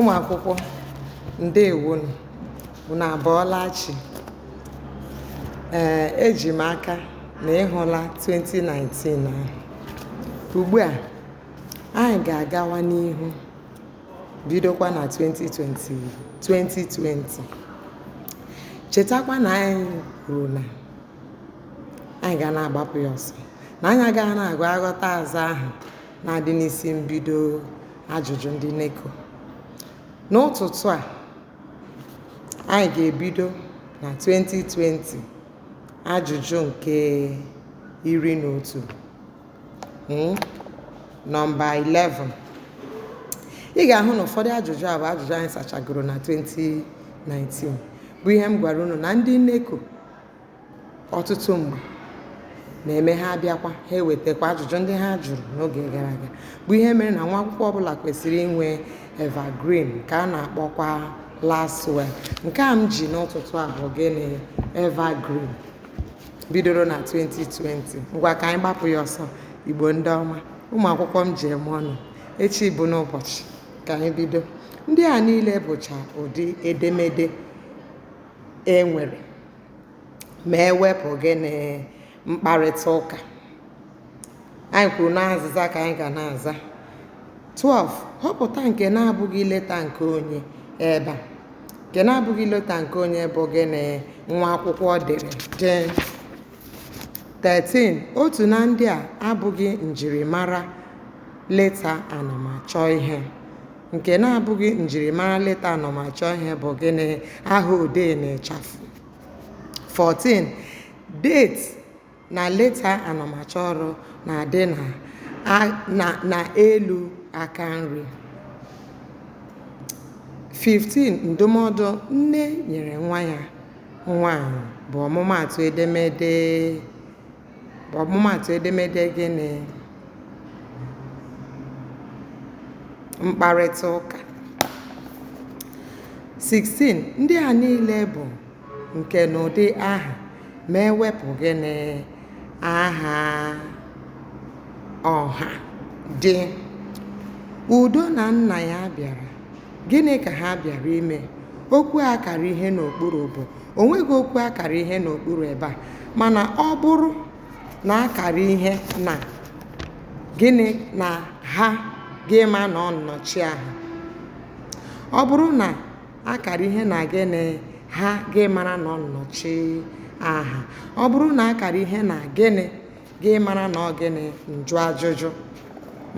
Ụmụ akwụkwọ, ndewonu, unu abọọla chi. Eji m aka na ịhụla 2019 ahụ. Ugbu a anyị ga-agawa n'ihu bidokwa na 2020. Chetakwa na anyị kwuru na anyị ga na-agbapụ ya ọsọ, na anyị agaghị na-agụ aghọta aza ahụ na-adị n'isi mbido ajụjụ ndị NECO. N'ụtụtụ a, anyị ga-ebido na 2020 ajụjụ nke 11, nọmba 11. Ị ga-ahụ na ụfọdụ ajụjụ a bụ ajụjụ anyị sachagoro na 2019, bụ ihe m gwara unu na ndị NECO ọtụtụ mgbe na-eme ha abịakwa ha ewetakwa ajụjụ ndị ha jụrụ n'oge gara aga, bụ ihe mere na nwa akwụkwọ ọbụla kwesịrị inwe evergreen ka a na-akpọkwa Laswell. Nke a m ji n'ụtụtụ a bụ gịnị? Evergreen, bidoro na 2020. Ngwa ka anyị gbapụ ya ọsọ, Igbo ndị ọma, ụmụ akwụkwọ m ji eme ọnụ. Echi bụ n'ụbọchị ka anyị bido. Ndị a niile bụcha ụdị edemede enwere ma ewepụ gịnị mkparịta ụka. Anyị kwuru na azịza ka anyị ga na-aza. 12. Họpụta nke na-abụghị leta nke onye ebe a. Nke na-abụghị leta nke onye bụ gịnị? Nwa akwụkwọ dere jee. 13. Otu na ndị a abụghị njirimara leta anamachọ ihe. Nke na-abụghị njirimara leta anamachọ ihe bụ gịnị? Aha odee na ịchafụ. 14. Date na leta anamachọ ọrụ na-adị na elu aka nri. 15. Ndụmọdụ nne nyere nwa ya nwaanyị bụ ọmụmaatụ edemede gịnị? Mkparịta ụka. 16. Ndị a niile bụ nke n'ụdị aha ma ewepụ gịnị? Aha ọha dị. Udo na nna ya bịara. Gịnị ka ha bịara ime? Okwu akara ihe n'okpuru bụ, o nweghị okwu akara ihe n'okpuru ebe a, mana ọ bụrụ na akara ihe na gịnị na ha ga-ema na ọ nnọchi aha. Ọ bụrụ na akara ihe na gịnị ha ga-emara na ọ nnọchi aha. Ọ bụrụ na akara ihe na gịnị ga-emara na ọ gịnị njụ ajụjụ,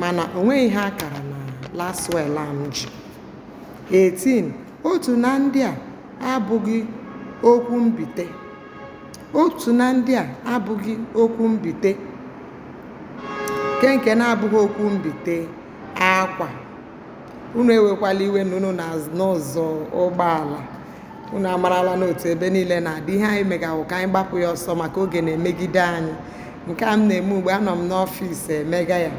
mana o nweghị ihe akara na Laswell m ji. 18. Otu na ndị a abụghị okwu mbite. Otu na ndị a abụghị okwu mbite. Nke na-abụghị okwu mbite, akwa. Unu ewekwala iwe na unu n'ụzọ ụgbọala. Unu amarala n'otu ebe niile na-adị. Ihe anyị megawụ ka anyị gbapụ ya ọsọ maka oge na-emegide anyị. Nke a m na-eme ugbe, anọ m n'ọfịs emega ya.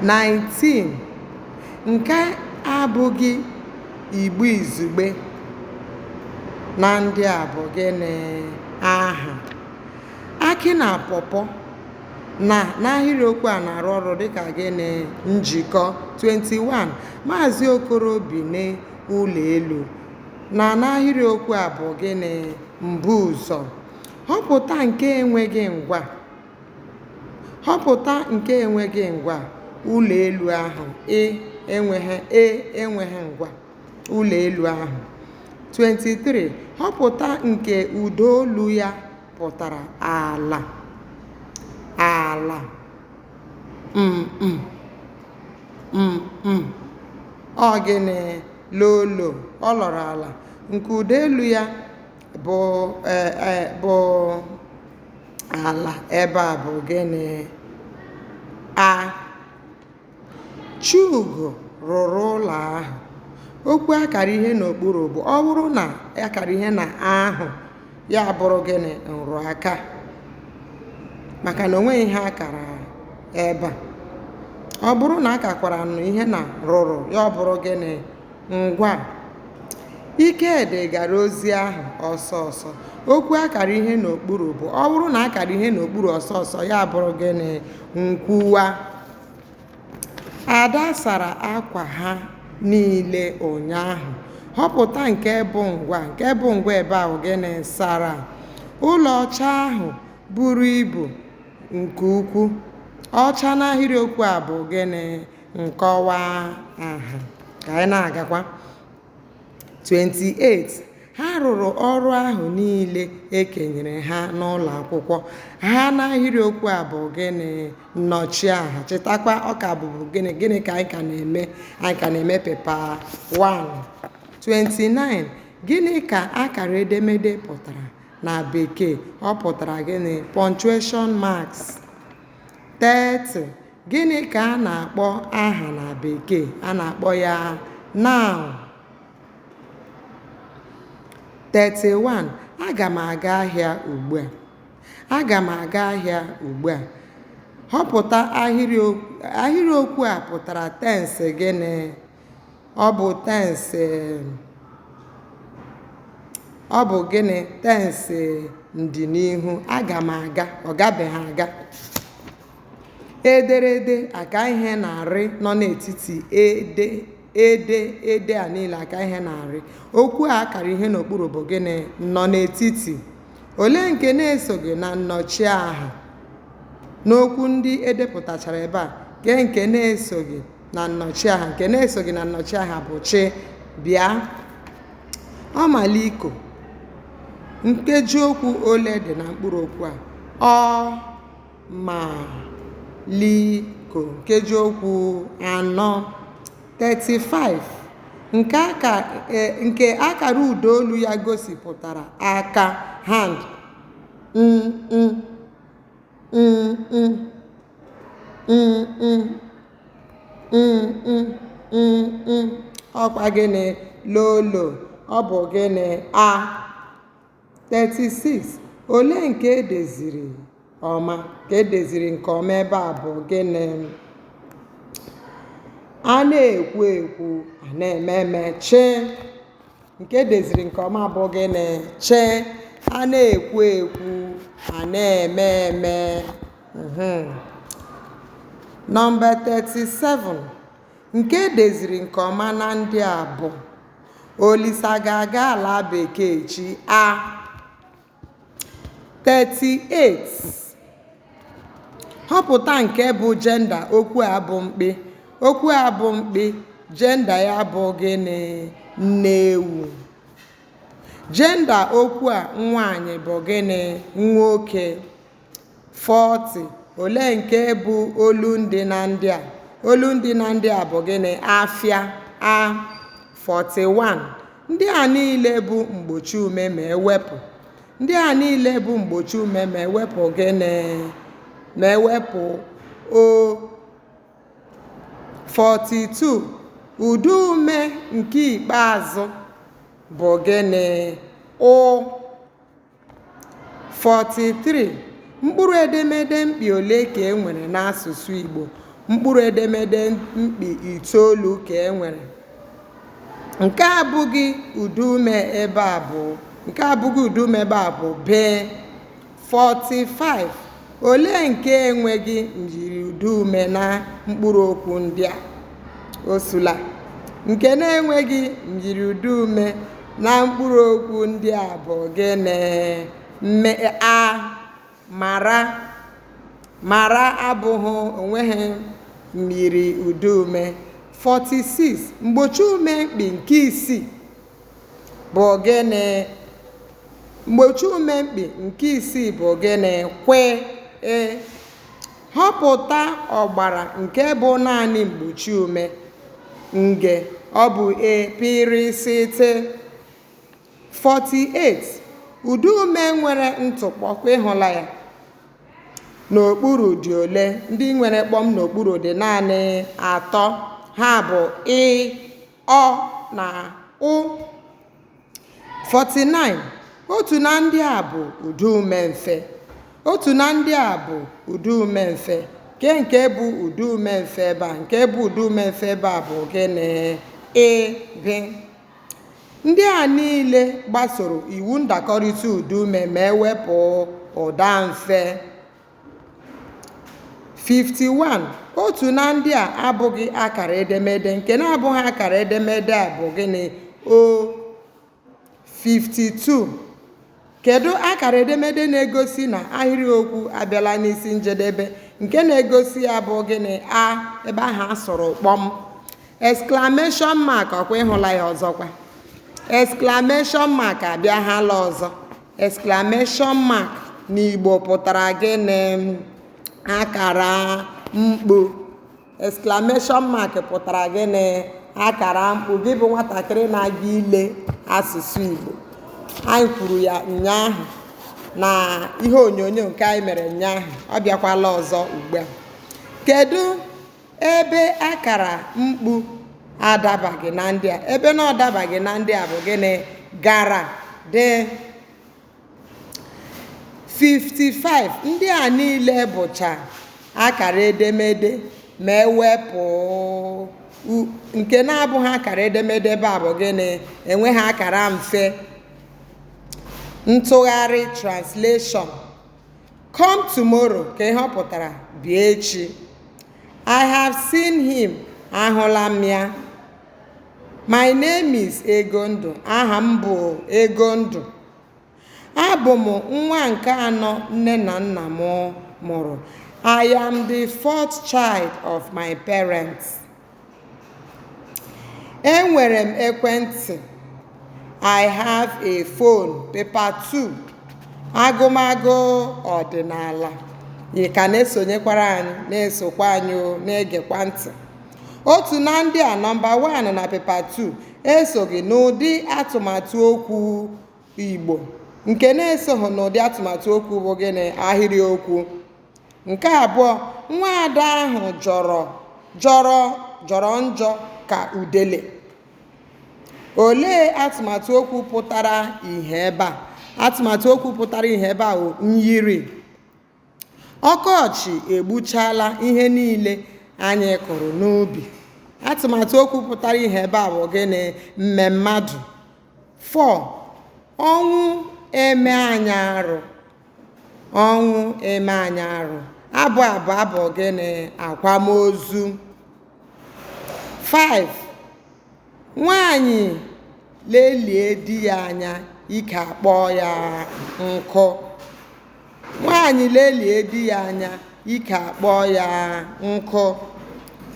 19. Nke abụghị igbe izugbe na ndị a bụ gịnị? Aha. Akị na pọpọ n'ahịrịokwu a na-arụ ọrụ dịka gịnị? Njikọ. 21. Maazị Okoro bi n'ụlọ elu na n'ahịrịokwu a bụ gịnị? Mbụ ụzọ. Họpụta nke enweghị ngwa. Họpụta nke enweghị ngwa. Ụlọ elu ahụ enweghị ngwa. Ụlọ elu ahụ. 23. Họpụta nke ụdaolu ya pụtara ala. Ala. Ọ gịnị? Lolo. Ọ lọrọ ala. Nke ụdaelu ya bụ ala ebe a bụ gịnị? A. Chugo rụrụ ụlọ ahụ. Okwu akara ihe n'okpuru bụ, ọ bụrụ na akara ihe na ahụ ya bụrụ gịnị? Nrụaka, maka na o nweghị ihe akara ebe a. Ọ bụrụ na akakwara ihe na rụrụ, ya ọ bụrụ gịnị? Ngwa. Ikedi gara ozi ahụ ọsọ ọsọ. Okwu akara ihe n'okpuru bụ, ọ bụrụ na akara ihe n'okpuru ọsọ ọsọ, ya bụrụ gịnị? Nkwuwa. Ada sara akwa ha niile ụnyaahụ. Họpụta nke bụ ngwa. Nke bụ ngwa ebe ahụ gịnị? Sara. Ụlọ ọcha ahụ buru ibu nke ukwuu. Ọcha n'ahịrịokwu a bụ gịnị? Nkọwa aha. Ka anyị na-agakwa. 28. Ha rụrụ ọrụ ahụ niile ekenyere ha n'ụlọ akwụkwọ. Ha n'ahịrịokwu a bụ gịnị? Nnọchiaha. Chetakwa ọka bụbu gịnị? Gịnị ka anyị ka na-eme? Anyị ka na-eme pepa 1. 29. Gịnị ka akara edemede pụtara na Bekee? Ọ pụtara gịnị? Punctuation marks. 30. Gịnị ka a na-akpọ aha na Bekee? A na-akpọ ya noun. 31. Aga m aga ahịa ugbu a. Aga m aga ahịa ugbu a. Họpụta ahịrịokwu a pụtara tense gịnị? Ọ bụ tense ndịnihu. Aga m aga, ọ gabeghị aga. Ederede aka ihe narị nọ n'etiti ede a niile aka ihe narị. Okwu a akara ihe n'okpuru bụ gịnị? Nọ n'etiti. Olee nke na-esoghị na nnọchiaha? N'okwu ndị edepụtachara ebe a, gee nke na-esoghị na nnọchiaha. Nke na-esoghị na nnọchiaha bụ chi. Bịa. Ọmaliko. Nkeji okwu ole dị na mkpụrụ okwu a? Ọ-ma-li-ko. Nkeji okwu 4. 35. Nke akara ụdaolu ya gosipụtara aka hand. Ọkwa gịnị? Lolo. Ọ bụ gịnị? A. 36. Olee nke edeziri ọma? Ka edeziri nke ọma ebe a bụ gịnị? A na-ekwu ekwu, a na-eme eme. Chi. Nke edeziri nke ọma bụ gịnị? Chi. A na-ekwu ekwu, a na-eme eme. Nọmba 37. Nke edeziri nke ọma na ndị a bụ: Olisa ga-aga ala Bekee echi. A. 38. Họpụta nke bụ jenda okwu a bụ mkpi. Okwu a bụ mkpi, jenda ya bụ gịnị? Nnewu. Jenda okwu a nwaanyị bụ gịnị? Nwoke. 40. Olee nke bụ olundi na ndị a? Olundi na ndị a bụ gịnị? Afịa. A. 41. Ndị a niile bụ mgbochi ume ma ewepụ. Ndị a niile bụ mgbochi ume ma ewepụ gịnị? Ma ewepụ o. 42. Ụdị ume nke ikpeazụ bụ gịnị? Ụ. 43. Mkpụrụ edemede mkpi ole ka e nwere n'asụsụ Igbo? Mkpụrụ edemede mkpi 9 ka e nwere. Nke abụghị ụdị ume ebe a bụ B. 45. Olee nke enweghị njiri ụdị ume na mkpụrụ okwu ndị a? Osula. Nke na-enweghị njiri ụdị ume na mkpụrụ okwu ndị a bụ gịnị? A. Mara abụghị, onweghị mmiri ụdị ume. 46. Mgbochi ume mkpi nke 6 bụ gịnị? Mgbochi ume mkpi nke 6 bụ gịnị? Kwe. Họpụta ọgbara nke bụ naanị mgbochi ume. Nge. Ọ bụ epirịsịtị. 48. Ụdị ume nwere ntụkpọ. Kwa ịhụla ya? N'okpuru dị ole? Ndị nwere kpọm n'okpuru dị naanị 3. Ha bụ ị, ọ na ụ. 49. Otu na ndị a bụ ụdị ume mfe. Otu na ndị a bụ ụdị ume mfe. Nke bụ ụdị ume mfe ebe a? Nke bụ ụdị ume mfe ebe a bụ gịnị? Ịbị. Ndị a niile gbasoro iwu ndakọrịta ụdị ume ma ewepụ ụda mfe. 51 otu na ndị a abụghị akara edemede. Nke na-abụghị akara edemede a bụ gịnị? O. 52 kedu akara edemede na-egosi na ahịrịokwu abịala n'isi njedebe? Nke na-egosi ya bụ gịnị? A, ebe ahụ asụrụ kpọm. Exclamation mark, ọkwa ịhụla ya ọzọkwa. Exclamation mark abịaghala ọzọ. Exclamation mark n'Igbo pụtara gịnị? Akara mkpu. Exclamation mark pụtara gịnị? Akara mkpu. Gị bụ nwatakịrị na-aga ile asụsụ Igbo. Anyị kwuru ya ụnyaahụ na ihe onyonyo nke anyị mere ụnyaahụ. Ọ bịakwala ọzọ ugbu a. Kedu ebe akara mkpu adabaghị na ndị a? Ebe na ọ dabaghị na ndị a bụ gịnị? Gara, dị. 55 ndị a niile bụcha akara edemede ma ewepụ nke na-abụghị akara edemede. Ebe a bụ gịnị? Enweghị akara mfe. Ntụgharị, translation. Come tomorrow ka ihe ọ pụtara bịa echi. I have seen him. Ahụla m ya. My name is Egondụ. Aha m bụ Egondụ. Abụ m nwa nke anọ nne na nna m mụrụ. I am the 4th child of my parents. Enwere m ekwentị. I have a phone. Paper 2. Agụmagụ ọdịnala. Ị ka na-esonyekwara anyị, na-esokwa anyị, na-egekwa ntị. Otu na ndị a, nọmba 1 na paper 2, esoghị n'ụdị atụmatụ okwu Igbo. Nke na-esoghị n'ụdị atụmatụ okwu bụ gịnị? Ahịrịokwu. Nke abụọ, nwa ada ahụ jọrọ njọ ka udele. Olee atụmatụ okwu pụtara ihe ebe a? Atụmatụ okwu pụtara ihe ebe a bụ nyiri. Ọkọchị egbuchala ihe niile anyị kụrụ n'ubi. Atụmatụ okwu pụtara ihe ebe a bụ gịnị? Mmemmadụ. 4 ọnwụ eme anyị arụ. Ọnwụ eme anyị arụ. Abụ abụ gịnị? Akwamozu. 5 nwaanyị lelie di ya anya, ike akpọọ ya nkụ. Nwaanyị lelie di ya anya, ike akpọọ ya nkụ.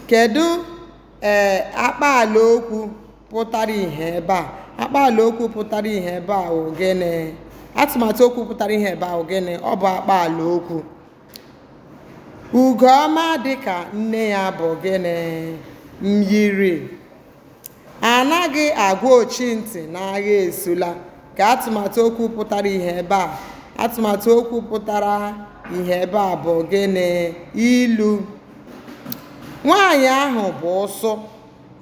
Kedu akpaala okwu pụtara ihe ebe a? Akpaala okwu pụtara ihe ebe a bụ gịnị? Atụmatụ okwu pụtara ihe ebe a bụ gịnị? Ọ bụ akpaala okwu. Ugoọma dịka nne ya bụ gịnị? Myiri. Anaghị agwa ochintị n'agha esula. Ka atụmatụ okwu pụtara ihe ebe a. Atụmatụ okwu pụtara ihe ebe a bụ gịnị? Ilu. Nwaanyị ahụ bụ ụsụ.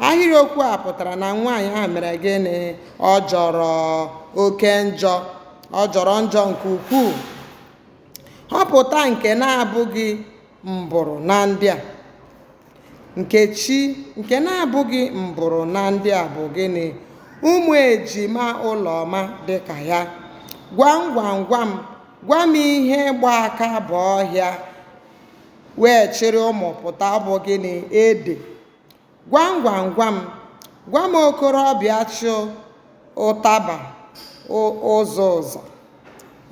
Ahịrịokwu a pụtara na nwaanyị ahụ mere gịnị? Ọ jọrọ oke njọ. Ọ jọrọ njọ nke ukwuu. Họpụta nke na-abụghị mbụrụ na ndị a. Nkechi. Nke na-abụghị mbụrụ na ndị a bụ gịnị? Ụmụ ejima Ụlọma dịka ya. Gwam gwam gwam. Gwa m ihe gba aka bụ ọhịa wee chịrị ụmụ pụta. Ọ bụ gịnị? Ede. Gwam gwam gwam. Gwa m okorobịa chị ụtaba ụzọ ụzọ.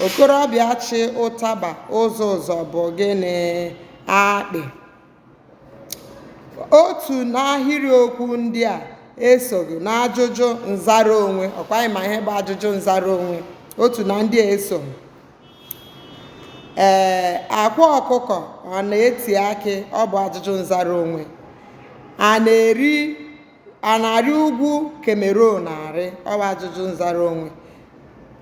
Okorobịa chị ụtaba ụzọ ụzọ bụ gịnị? Akpị. Otu n'ahịrịokwu ndị a esoghị n'ajụjụ nzara onwe. Ọkwa ma ihe bụ ajụjụ nzara onwe. Otu na ndị a esoghị. Akwa ọkụkọ ọ na-eti akị? Ọ bụ ajụjụ nzara onwe. A na-arị ugwu Cameroon arị? Ọ bụ ajụjụ nzara onwe.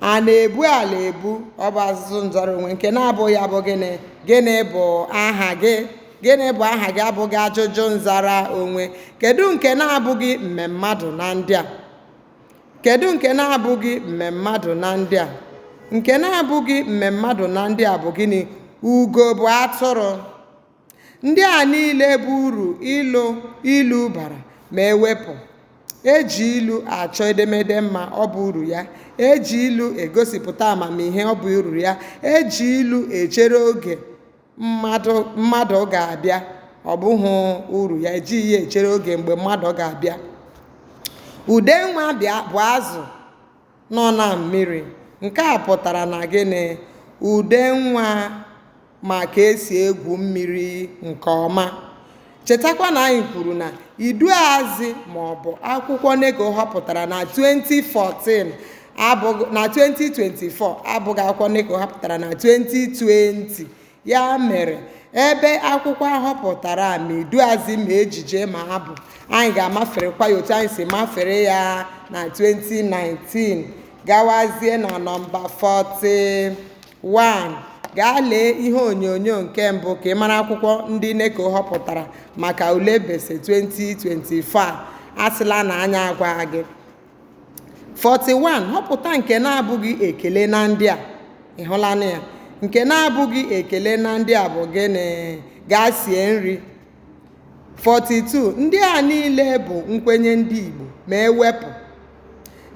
A na-ebu ala ebu? Ọ bụ ajụjụ nzara onwe. Nke na-abụghị ya bụ gịnị? Gịnị bụ aha gị? Gịnị bụ aha gị? Abụghị ajụjụ nzara onwe. Kedu nke na-abụghị mmemmadụ na ndị a? Kedu nke na-abụghị mmemmadụ na ndị a? Nke na-abụghị mmemmadụ na ndị a bụ gịnị? Ugo bụ atụrụ. Ndị a niile bụ uru ilu bara ma ewepụ. Eji ilu achọ edemede mma. Ọ bụ uru ya. Eji ilu egosipụta amamihe. Ọ bụ uru ya. Eji ilu echere oge mmadụ ga-abịa, ọ bụghị uru ya, ejighị ya echere oge mgbe mmadụ ga-abịa. Ude nwa bụ azụ nọ na mmiri. Nke a pụtara na gịnị? Ude nwa ma ka esi egwu mmiri nke ọma. Chetakwa na anyị kwuru na iduazị maọbụ akwụkwọ NECO họpụtara na 2014 na 2024 abụghị akwụkwọ NECO họpụtara na 2020. Ya mere ebe akwụkwọ ahọpụtara ma iduazị ma ejije ma abụ, anyị ga-amaferekwa ya otu anyị si mafere ya na 2019. Gawazie na nọmba 41. Gaa lee ihe onyonyo nke mbụ ka ị mara akwụkwọ ndị NECO họpụtara maka ule BESE 2024. Asịla na anya agwa gị. 41. Họpụta nke na-abụghị ekele na ndị a. Ị hụla na ya? Nke na-abụghị ekele na ndị a bụ gịnị? Gaa sie nri. 42. Ndị a niile bụ nkwenye ndị Igbo ma ewepụ.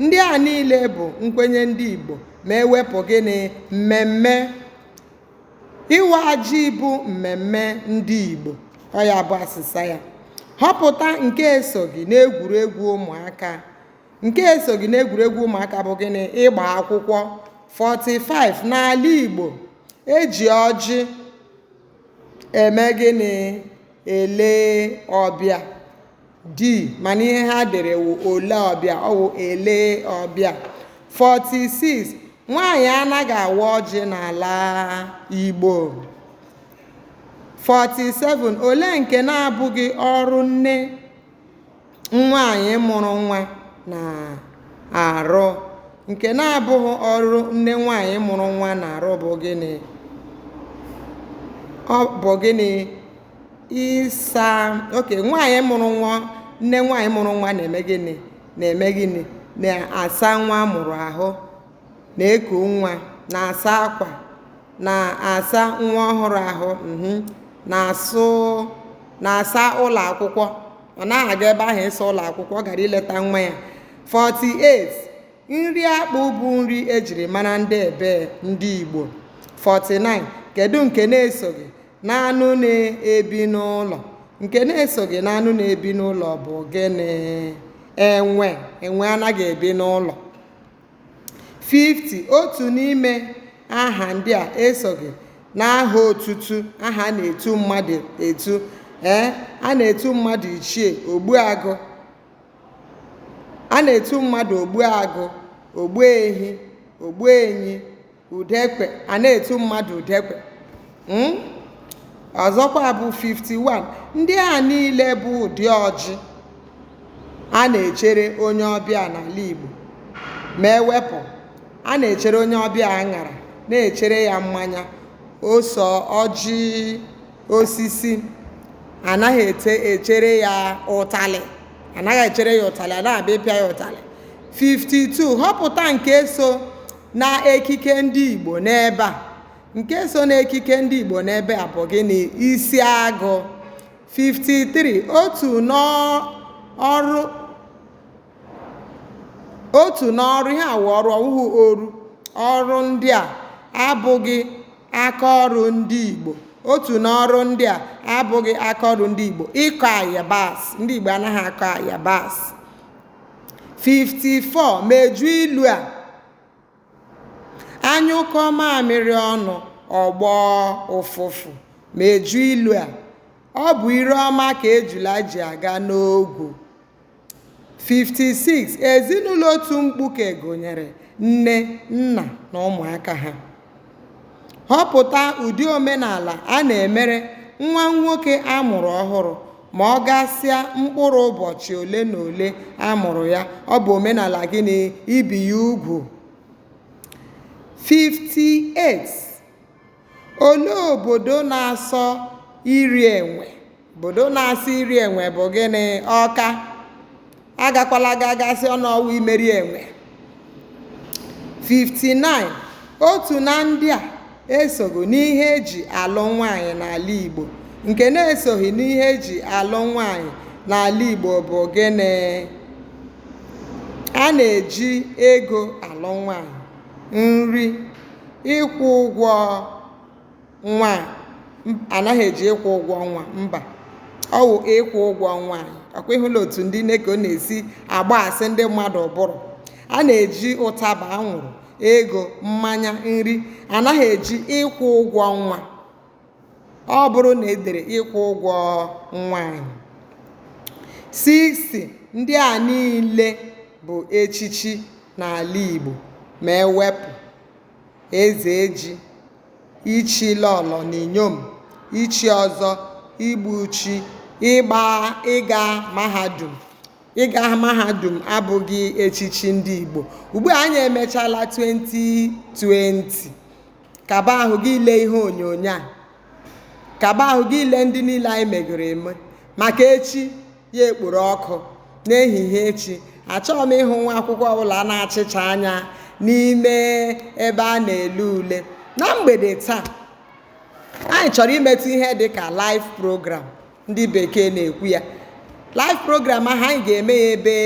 Ndị a niile bụ nkwenye ndị Igbo ma ewepụ gịnị? Mmemme ịwa ji bụ mmemme ndị Igbo. Ọ ya bụ asịsa ya. Họpụta nke esoghị n'egwuregwu ụmụaka. Nke esoghị n'egwuregwu ụmụaka bụ gịnị? Ịgba akwụkwọ. 45. N'ala Igbo, eji ọjị eme gịnị? Ele ọbịa. D. Mana ihe ha dere wụ ole ọbịa, ọ wụ ele ọbịa. 46. Nwaanyị anaghị awa ọjị n'ala Igbo. 47. Ole nke na-abụghị ọrụ nne nwaanyị mụrụ nwa na-arụ? Nke na-abụghị ọrụ nne nwaanyị mụrụ nwa na-arụ bụ gịnị? Ọ bụ gịnị? Ịsa. Oke, nwaanyị mụrụ nwa, nne nwaanyị mụrụ nwa na-eme gịnị? Na-eme gịnị? Na-asa nwa mụrụ ahụ, na-eku nwa, na-asa akwa, na-asa nwa ọhụrụ ahụ, na-asa ụlọ akwụkwọ. Ọ naghị aga ebe ahụ ịsa ụlọ akwụkwọ, ọ gara ileta nwa ya. 48. Nri akpụ bụ nri ejiri mara ndị ebe ndị Igbo. 49. Kedu nke na-esoghị n'anụ na-ebi n'ụlọ? Nke na-esoghị n'anụ na-ebi n'ụlọ bụ gịnị? Enwe. Enwe anaghị ebi n'ụlọ. 50. Otu n'ime aha ndị a esoghị n'aha otutu. Aha na-etu mmadụ etu. A na-etu mmadụ Ichie Ogbuagụ. A na-etu mmadụ Ogbuagụ, Ogbuehi, Ogbuenyi, Udekwe. A na-etu mmadụ Udekwe. Ọzọkwa bụ 51. Ndị a niile bụ ụdị ọjị a na-echere onye ọbịa n'ala Igbo ma ewepụ. A na-echere onye ọbịa aṅara, na-echere ya mmanya, ose, ọjị, osisi. Anaghị echere ya ụtalị. Anaghị echere ya ụtalị, a na-abịa ịpịa ya ụtalị. 52. Họpụta nke so na ekike ndị Igbo n'ebe a. Nke so na ekike ndị Igbo n'ebe a bụ gịnị? Isi agụ. 53. Otu n'ọrụ. Ihe a wụ ọrụ, ọwụghị oru. Ọrụ ndị a abụghị aka ọrụ ndị Igbo. Otu n'ọrụ ndị a abụghị aka ọrụ ndị Igbo. Ịkọ ayabasị. Ndị Igbo anaghị akọ ayabasị. 54. Meju ilu a. Anyụkọ mamịrị ọnụ, ọgbọ ụfụfụ. Meju ilu a. Ọ bụ ire ọma ka ejula ji aga n'ogwu. 56. Ezinụlọ otu mkpuke gụnyere nne, nna na ụmụaka ha. Họpụta ụdị omenala a na-emere nwa nwoke a mụrụ ọhụrụ ma ọ gasịa mkpụrụ ụbọchị ole na ole a mụrụ ya. Ọ bụ omenala gịnị? Ibi ya ugwu. 58. Olee obodo na-asọ iri enwe? Obodo na-asọ iri enwe bụ gịnị? Ọka. Agakwala gagasị ọnọwụ imeri enwe. 59. Otu na ndị a esoghị n'ihe eji alụ nwaanyị n'ala Igbo. Nke na-esoghị n'ihe eji alụ nwaanyị n'ala Igbo bụ gịnị? A na-eji ego alụ nwaanyị, nri, ịkwụ ụgwọ nwa, anaghị eji ịkwụ ụgwọ ọnwa mba, ọ wụ ịkwụ ụgwọ ọnwa anyị. Ọkwa ịhụla otu ndị NECO na-esi agba asị ndị mmadụ ụbụrụ. A na-eji ụtaba, anwụrụ, ego, mmanya, nri, anaghị eji ịkwụ ụgwọ ọnwa. Ọ bụrụ na edere ịkwụ ụgwọ nwa anyị. 60 ndị a niile bụ echichi n'ala Igbo ma ewepụ eze eji, ichi lọlọ na inyom, ichi ọzọ, igbu chi, ịga mahadum. Ịga mahadum abụghị echichi ndị Igbo. Ugbu a anyị emechala 2020. Kaba ahụ gị ile ihe onyonyo a, kaba ahụ gị ile ndị niile anyị megoro eme, maka echi ya ekporo ọkụ n'ehihie echi. Achọghị m ịhụ nwa akwụkwọ ọbụla na-achịcha anya n'ime ebe a na-ele ule. Na mgbede taa, anyị chọrọ imetụ ihe dị ka live program, ndị bekee na-ekwu ya. Live program ahụ anyị ga-eme ya ebe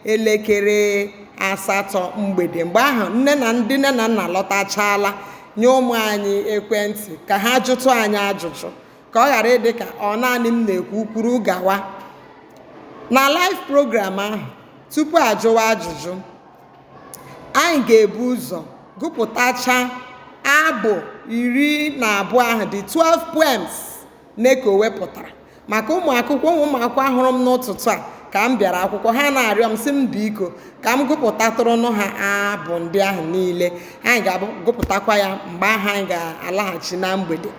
elekere 8 mgbede. Mgbe ahụ ndị nne na nna lọtachala, nye ụmụ anyị ekwentị ka ha jụtụ anyị ajụjụ, ka ọ ghara ịdị ka ọ naanị m na-ekwu kwuru gawa. Na live program ahụ, tupu ajụwa ajụjụ, anyị ga-ebu ụzọ gụpụtacha abụ 12 ahụ, dị 12 poems NECO wepụtara maka ụmụ akwụkwọ ahụrụ m n'ụtụtụ a ka m bịara akwụkwọ. Ha na-arịọ m sị m biko ka m gụpụtatụrụnụ ha abụ ndị ahụ niile. Anyị ga-agụpụtakwa ya mgbe ahụ anyị ga-alaghachi na mgbede.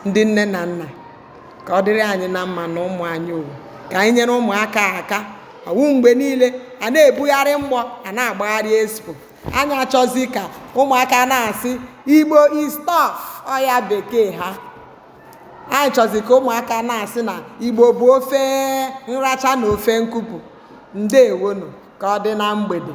Ndị nne na nna, ka ọ dịrị anyị na mma na ụmụ anyị owu, ka anyị nyere ụmụaka aka. Ọwụ mgbe niile a na-ebugharị mgbọ, a na-agbagharị expo. Anyị achọzi ka ụmụaka na-asị Igbo is tough, ọya bekee ha. Anyị chọzi ka ụmụaka na-asị na Igbo bụ ofe nracha na ofe nkupu. Ndewonu, ka ọ dị na mgbede.